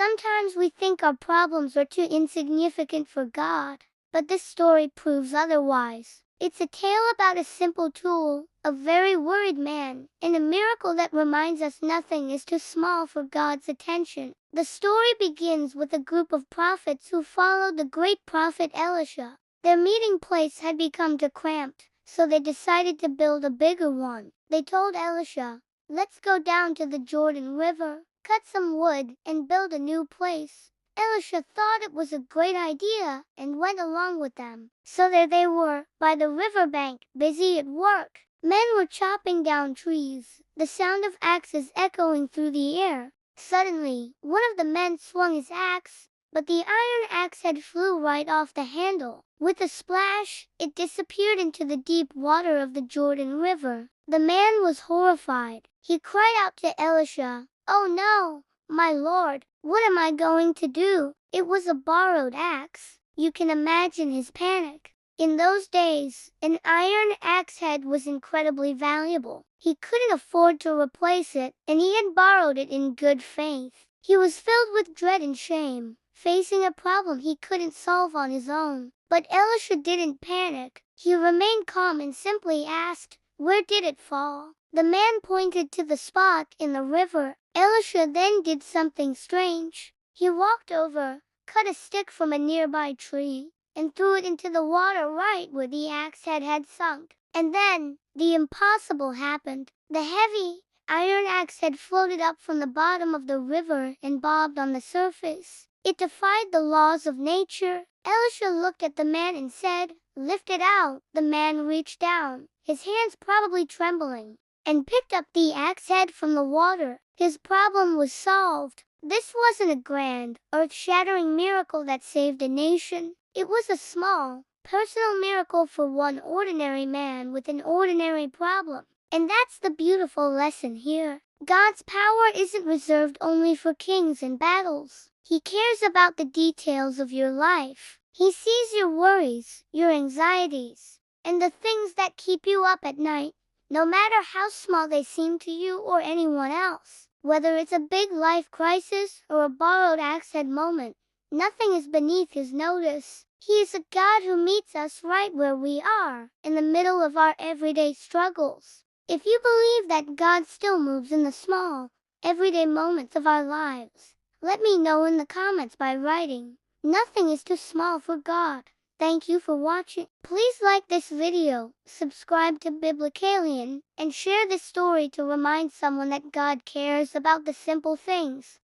Sometimes we think our problems are too insignificant for God, but this story proves otherwise. It's a tale about a simple tool, a very worried man, and a miracle that reminds us nothing is too small for God's attention. The story begins with a group of prophets who followed the great prophet Elisha. Their meeting place had become too cramped, so they decided to build a bigger one. They told Elisha, "Let's go down to the Jordan River, cut some wood, and build a new place." Elisha thought it was a great idea and went along with them. So there they were, by the riverbank, busy at work. Men were chopping down trees, the sound of axes echoing through the air. Suddenly, one of the men swung his axe, but the iron axe head flew right off the handle. With a splash, it disappeared into the deep water of the Jordan River. The man was horrified. He cried out to Elisha, "Oh no, my lord, what am I going to do?" It was a borrowed axe. You can imagine his panic. In those days, an iron axe head was incredibly valuable. He couldn't afford to replace it, and he had borrowed it in good faith. He was filled with dread and shame, facing a problem he couldn't solve on his own. But Elisha didn't panic. He remained calm and simply asked, "Where did it fall?" The man pointed to the spot in the river. Elisha then did something strange. He walked over, cut a stick from a nearby tree, and threw it into the water right where the axe head had sunk. And then, the impossible happened. The heavy, iron axe head floated up from the bottom of the river and bobbed on the surface. It defied the laws of nature. Elisha looked at the man and said, "Lift it out." The man reached down, his hands probably trembling, and picked up the axe head from the water. His problem was solved. This wasn't a grand, earth-shattering miracle that saved a nation. It was a small, personal miracle for one ordinary man with an ordinary problem. And that's the beautiful lesson here. God's power isn't reserved only for kings and battles. He cares about the details of your life. He sees your worries, your anxieties, and the things that keep you up at night, no matter how small they seem to you or anyone else. Whether it's a big life crisis or a borrowed axe head moment, nothing is beneath his notice. He is a God who meets us right where we are, in the middle of our everyday struggles. If you believe that God still moves in the small, everyday moments of our lives, let me know in the comments by writing, "Nothing is too small for God." Thank you for watching. Please like this video, subscribe to Biblicalian, and share this story to remind someone that God cares about the simple things.